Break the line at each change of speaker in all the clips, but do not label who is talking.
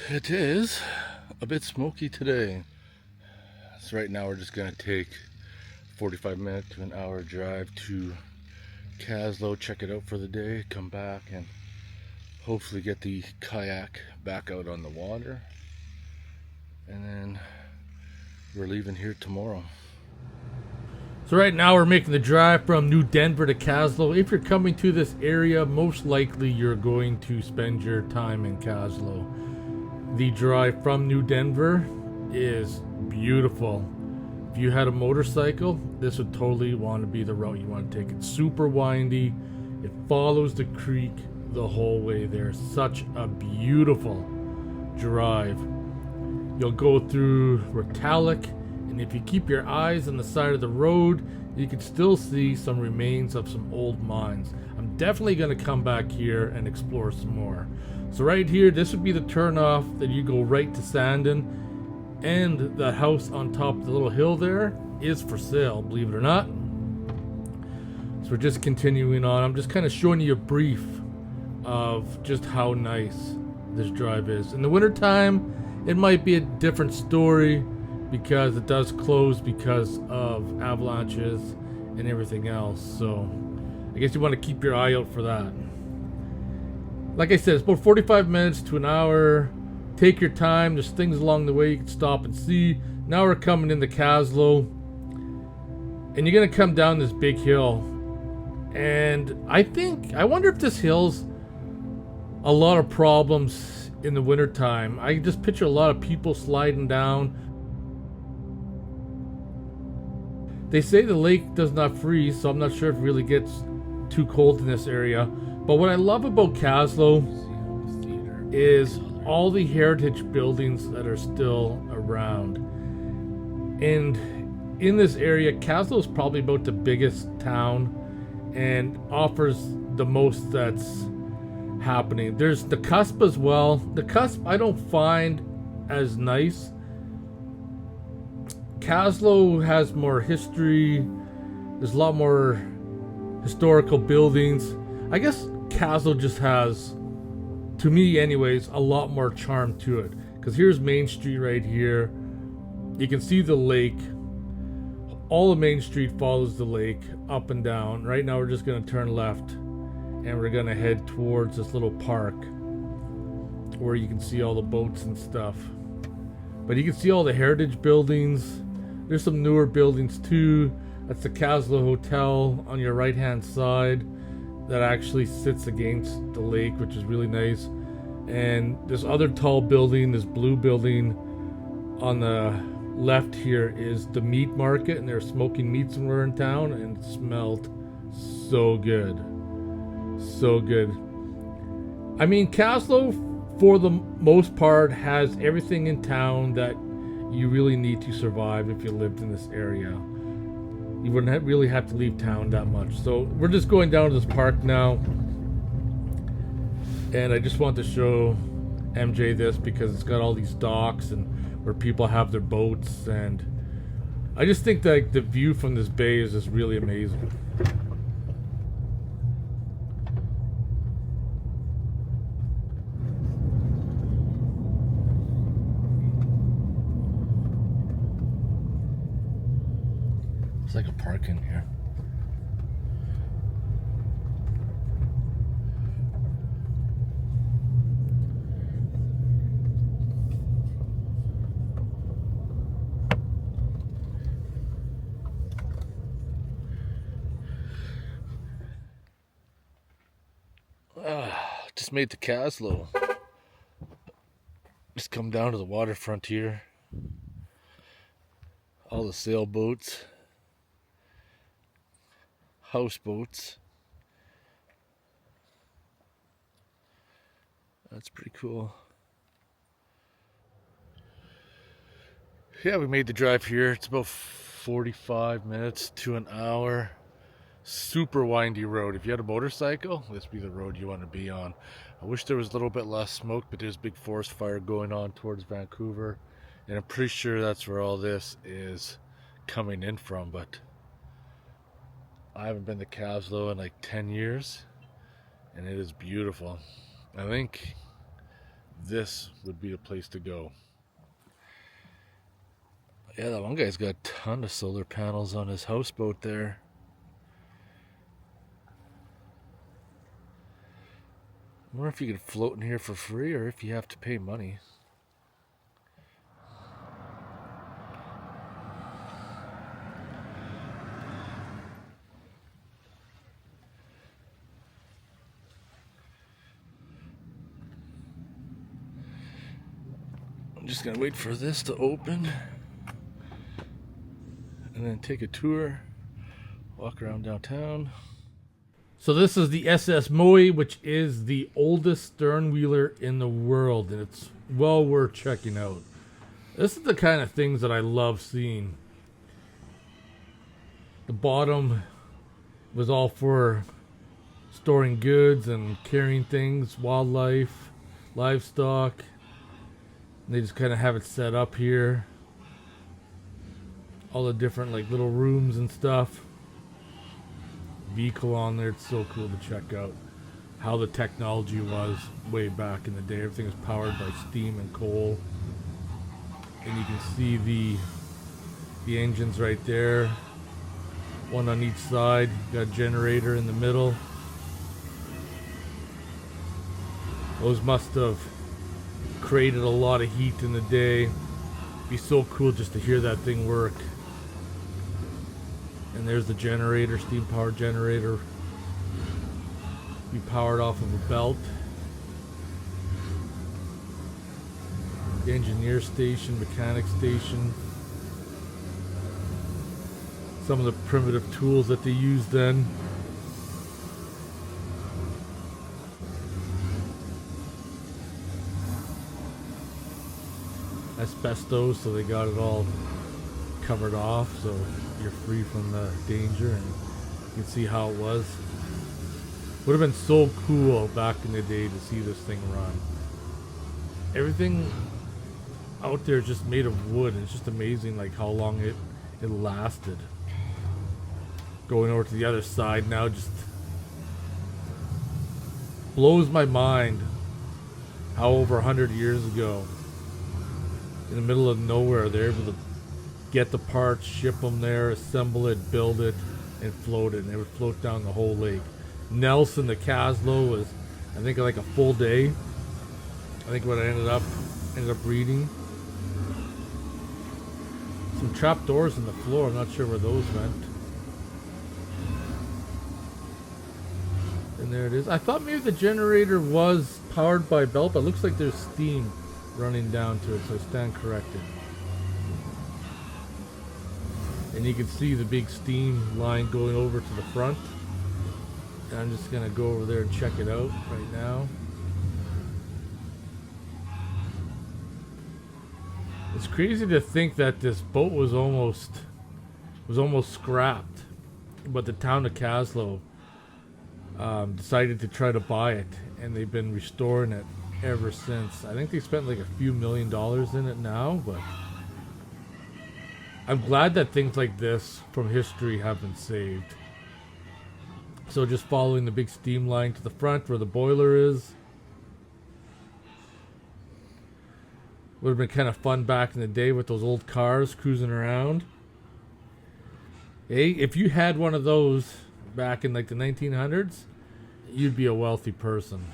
It is a bit smoky today. So right now we're just gonna take 45 minute to an hour drive to Kaslo, check it out for the day, come back and hopefully get the kayak back out on the water. And then we're leaving here tomorrow.
So right now we're making the drive from New Denver to Kaslo. If you're coming to this area, most likely you're going to spend your time in Kaslo. The drive from New Denver is beautiful. If you had a motorcycle, this would totally want to be the route you want to take. It's super windy. It follows the creek the whole way there. Such a beautiful drive. You'll go through Retallick, and if you keep your eyes on the side of the road, you can still see some remains of some old mines. I'm definitely going to come back here and explore some more. So right here, this would be the turnoff that you go right to Sandon, and the house on top of the little hill there is for sale, believe it or not. So we're just continuing on. I'm just kind of showing you a brief of just how nice this drive is. In the wintertime, it might be a different story because it does close because of avalanches and everything else. So I guess you want to keep your eye out for that. Like I said, it's about 45 minutes to an hour. Take your time. There's things along the way you can stop and see. Now we're coming into Kaslo, and you're gonna come down this big hill. And I wonder if this hill's a lot of problems in the wintertime. I just picture a lot of people sliding down. They say the lake does not freeze, so I'm not sure if it really gets too cold in this area. But what I love about Kaslo is all the heritage buildings that are still around. And in this area, Kaslo is probably about the biggest town and offers the most that's happening. There's the Cusp as well. The Cusp I don't find as nice. Kaslo has more history. There's a lot more historical buildings. I guess Kaslo just has, to me anyways, a lot more charm to it. Because here's Main Street right here. You can see the lake. All of Main Street follows the lake up and down. Right now we're just going to turn left and we're going to head towards this little park where you can see all the boats and stuff. But you can see all the heritage buildings. There's some newer buildings too. That's the Kaslo Hotel on your right hand side that actually sits against the lake, which is really nice. And this other tall building, this blue building on the left here, is the meat market, and they're smoking meats when we're in town, and it smelled so good. So good. I mean, Kaslo, for the most part, has everything in town that you really need to survive if you lived in this area. You wouldn't really have to leave town that much. So we're just going down to this park now. And I just want to show MJ this because it's got all these docks and where people have their boats. And I just think that the view from this bay is just really amazing. It's like a park in here. Just made the Kaslo. Just come down to the waterfront here. All the sailboats, houseboats. That's pretty cool. Yeah, we made the drive here. It's about 45 minutes to an hour. Super windy road. If you had a motorcycle, this would be the road you want to be on. I wish there was a little bit less smoke, but there's a big forest fire going on towards Vancouver, and I'm pretty sure that's where all this is coming in from. But I haven't been to Kaslo in like 10 years, and it is beautiful. I think
this would be the place to go. Yeah, that one guy's got a ton of solar panels on his houseboat there. I wonder if you can float in here for free or if you have to pay money. I'm just gonna wait for this to open and then take a tour, walk around downtown.
So this is the SS Moyie, which is the oldest sternwheeler in the world, and it's well worth checking out. This is the kind of things that I love seeing. The bottom was all for storing goods and carrying things, wildlife, livestock. And they just kind of have it set up here. All the different like little rooms and stuff. Vehicle on there. It's so cool to check out how the technology was way back in the day. Everything was powered by steam and coal, and you can see the engines right there, one on each side. You got a generator in the middle. Those must have created a lot of heat in the day. It'd be so cool just to hear that thing work. And there's the generator, steam powered generator. Be powered off of a belt. The engineer station, mechanic station. Some of the primitive tools that they used then. Asbestos, so they got it all covered off, so you're free from the danger, and you can see how it was. Would have been so cool back in the day to see this thing run. Everything out there is just made of wood, and it's just amazing like how long it lasted. Going over to the other side now just blows my mind how over 100 years ago, in the middle of nowhere, they're able to get the parts, ship them there, assemble it, build it, and float it. And they would float down the whole lake. Nelson to Kaslo was, I think, like a full day. I think what I ended up reading. Some trap doors in the floor. I'm not sure where those went. And there it is. I thought maybe the generator was powered by belt, but it looks like there's steam running down to it, so I stand corrected. And you can see the big steam line going over to the front. And I'm just gonna go over there and check it out right now. It's crazy to think that this boat was almost scrapped, but the town of Kaslo decided to try to buy it, and they've been restoring it ever since. I think they spent like a few $1 million in it now, but I'm glad that things like this from history have been saved. So just following the big steam line to the front where the boiler is. Would have been kind of fun back in the day with those old cars cruising around. Hey, if you had one of those back in like the 1900s, you'd be a wealthy person.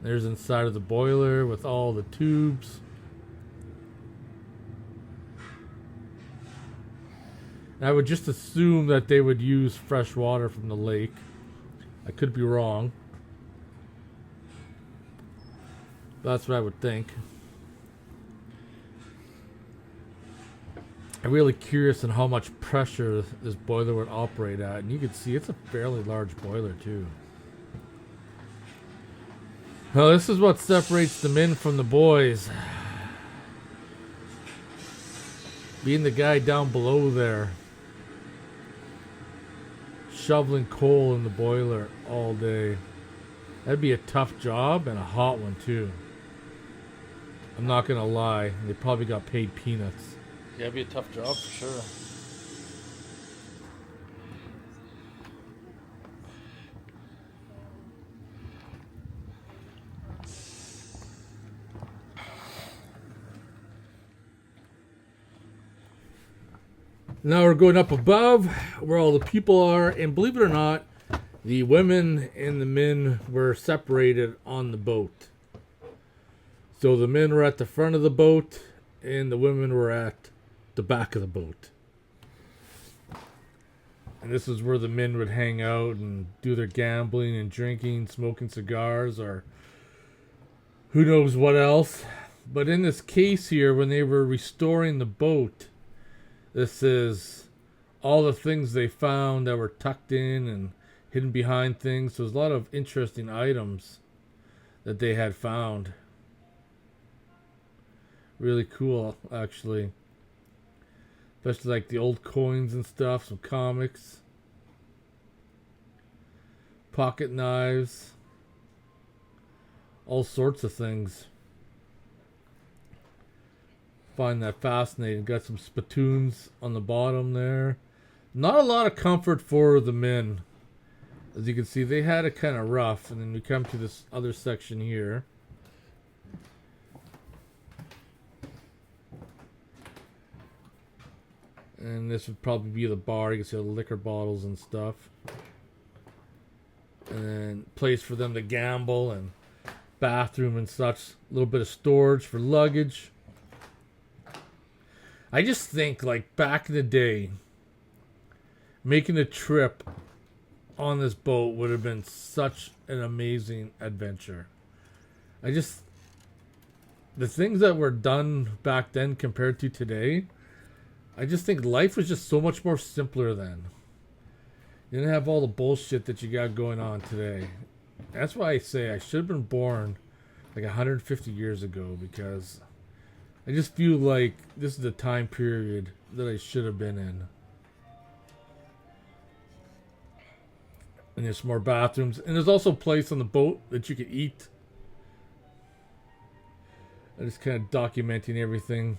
There's inside of the boiler with all the tubes. And I would just assume that they would use fresh water from the lake. I could be wrong. That's what I would think. I'm really curious on how much pressure this boiler would operate at. And you can see it's a fairly large boiler too. Well, this is what separates the men from the boys. Being the guy down below there, shoveling coal in the boiler all day. That'd be a tough job and a hot one too. I'm not gonna lie, they probably got paid peanuts.
Yeah, it'd be a tough job for sure.
Now we're going up above where all the people are, and believe it or not, the women and the men were separated on the boat. So the men were at the front of the boat, and the women were at the back of the boat. And this is where the men would hang out and do their gambling and drinking, smoking cigars, or who knows what else. But in this case here, when they were restoring the boat, this is all the things they found that were tucked in and hidden behind things. So there's a lot of interesting items that they had found. Really cool, actually. Especially like the old coins and stuff, some comics, pocket knives, all sorts of things. Find that fascinating. Got some spittoons on the bottom there. Not a lot of comfort for the men. As you can see, they had it kind of rough. And then we come to this other section here. And this would probably be the bar. You can see the liquor bottles and stuff. And then place for them to gamble and bathroom and such. A little bit of storage for luggage. I just think, like, back in the day, making a trip on this boat would have been such an amazing adventure. The things that were done back then compared to today, I just think life was just so much more simpler then. You didn't have all the bullshit that you got going on today. That's why I say I should have been born like 150 years ago, because I just feel like this is the time period that I should have been in. And there's more bathrooms. And there's also a place on the boat that you could eat. I'm just kind of documenting everything.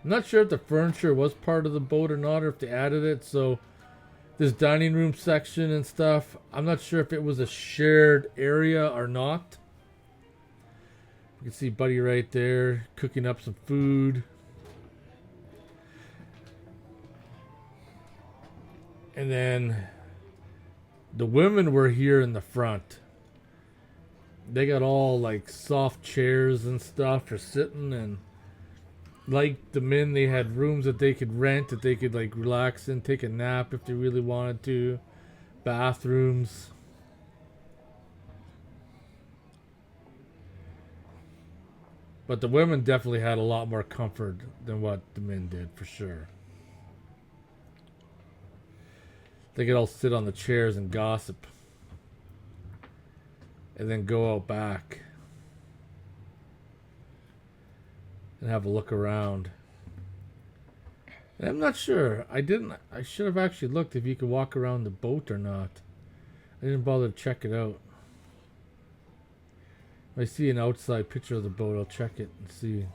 I'm not sure if the furniture was part of the boat or not, or if they added it. So this dining room section and stuff, I'm not sure if it was a shared area or not. You can see Buddy right there cooking up some food. And then the women were here in the front. They got all like soft chairs and stuff for sitting, and like the men, they had rooms that they could rent, that they could like relax in, take a nap if they really wanted to. Bathrooms. But the women definitely had a lot more comfort than what the men did, for sure. They could all sit on the chairs and gossip. And then go out back. And have a look around. And I'm not sure. I should have actually looked if you could walk around the boat or not. I didn't bother to check it out. If I see an outside picture of the boat, I'll check it and see.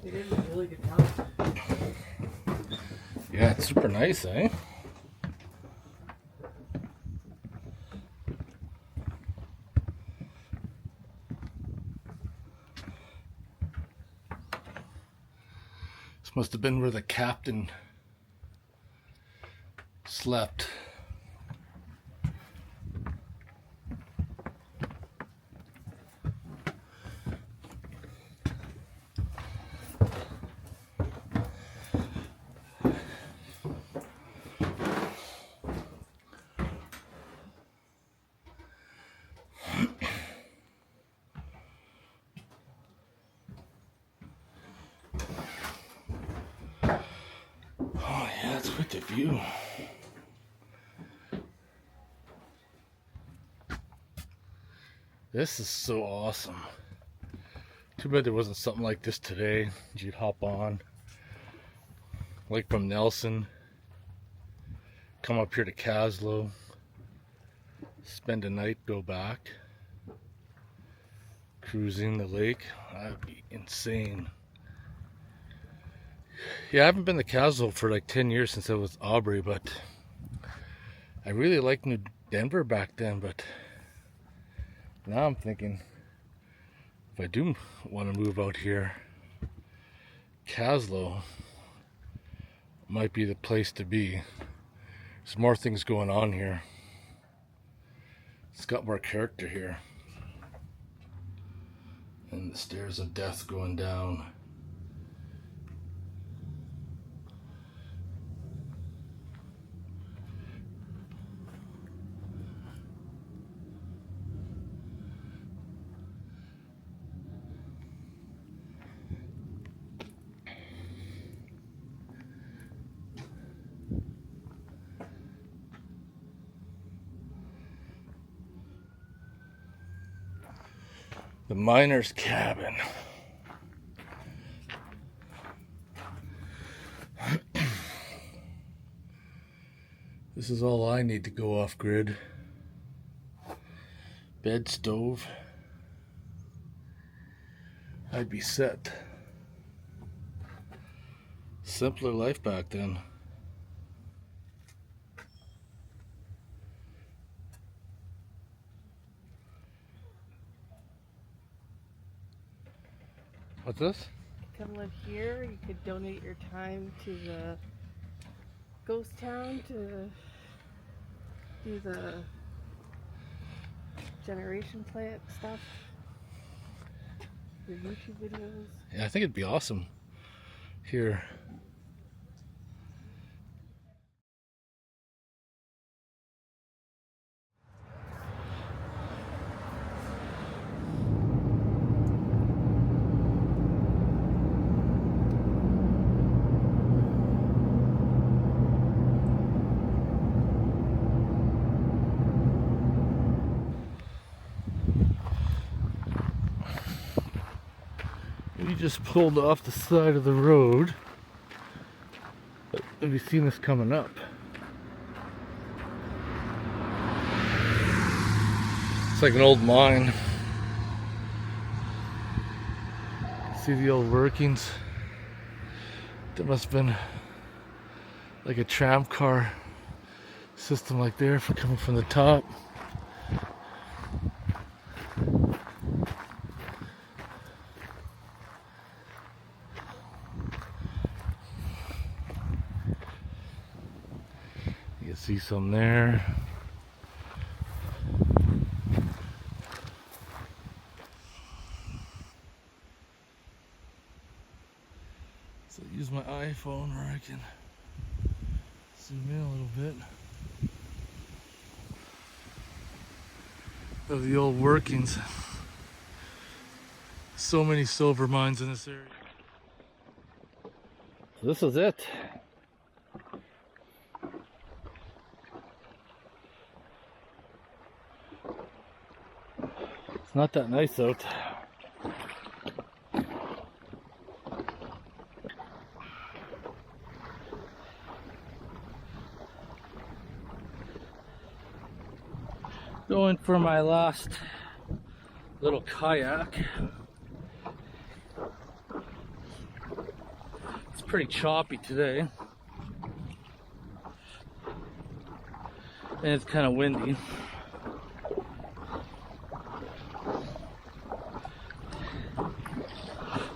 It is a really good house.
Yeah, it's super nice, eh? This must have been where the captain slept. Oh yeah, that's quite the view. This is so awesome. Too bad there wasn't something like this today. You'd hop on, like from Nelson, come up here to Kaslo, spend a night, go back, cruising the lake. That'd be insane. Yeah, I haven't been to Kaslo for like 10 years since I was Aubrey, but I really liked New Denver back then. But now I'm thinking, if I do want to move out here, Kaslo might be the place to be. There's more things going on here. It's got more character here. And the stairs of death going down. The miner's cabin. This is all I need to go off grid. Bed, stove. I'd be set. Simpler life back then. What's this?
Come live here. You could donate your time to the ghost town to do the generation plant stuff. Your YouTube videos.
Yeah, I think it'd be awesome here. We just pulled off the side of the road. Have you seen this coming up? It's like an old mine. See the old workings? There must have been like a tram car system like there for coming from the top. You can see some there. So I use my iPhone where I can zoom in a little bit of the old workings. So many silver mines in this area. So this is it. It's not that nice out. Going for my last little kayak. It's pretty choppy today. And it's kind of windy.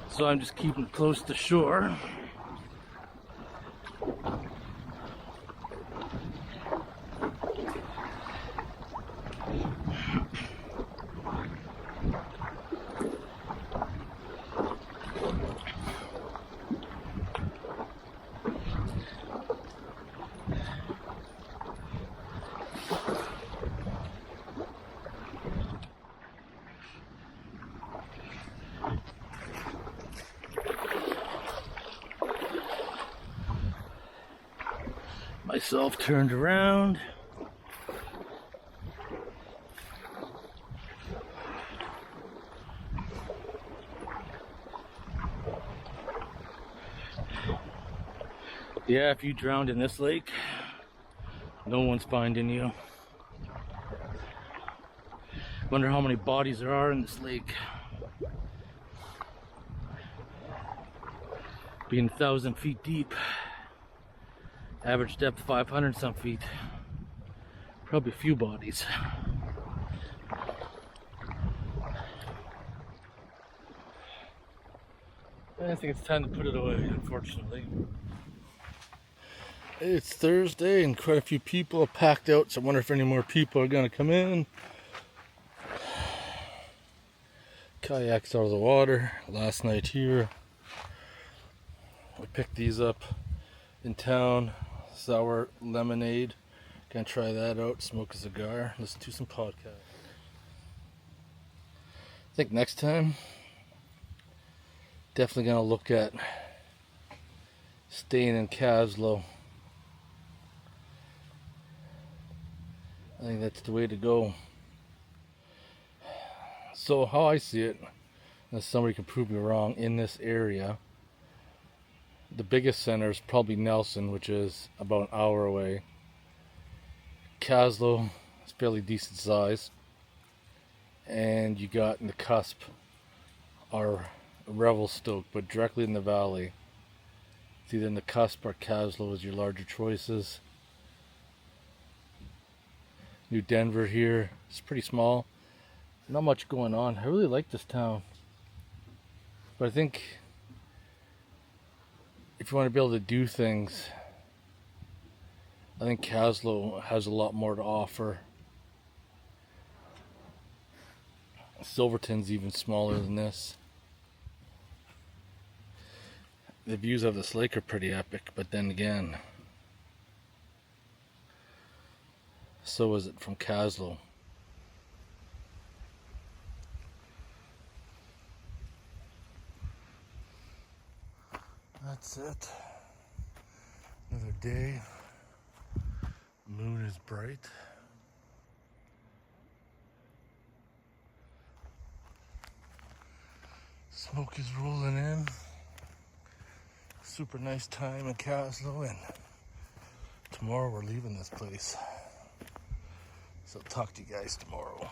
So I'm just keeping close to shore. Myself turned around. Yeah, if you drowned in this lake, no one's finding you. Wonder how many bodies there are in this lake. Being 1,000 feet deep. Average depth 500 some feet. Probably a few bodies. I think it's time to put it away, unfortunately. It's Thursday and quite a few people are packed out, so I wonder if any more people are going to come in. Kayaks out of the water last night here. I picked these up in town. Sour lemonade. Gonna try that out, smoke a cigar, listen to some podcasts. I think next time, definitely gonna look at staying in Kaslo. I think that's the way to go. So how I see it, unless somebody can prove me wrong, in this area, the biggest center is probably Nelson, which is about an hour away. Kaslo is fairly decent size, and you got in the cusp are Revelstoke, but directly in the valley. It's either in the cusp or Kaslo is your larger choices. New Denver here, it's pretty small, not much going on. I really like this town, but I think if you want to be able to do things, I think Kaslo has a lot more to offer. Silverton's even smaller than this. The views of this lake are pretty epic, but then again, so is it from Kaslo. That's it. Another day. Moon is bright. Smoke is rolling in. Super nice time in Kaslo, and tomorrow we're leaving this place. So talk to you guys tomorrow.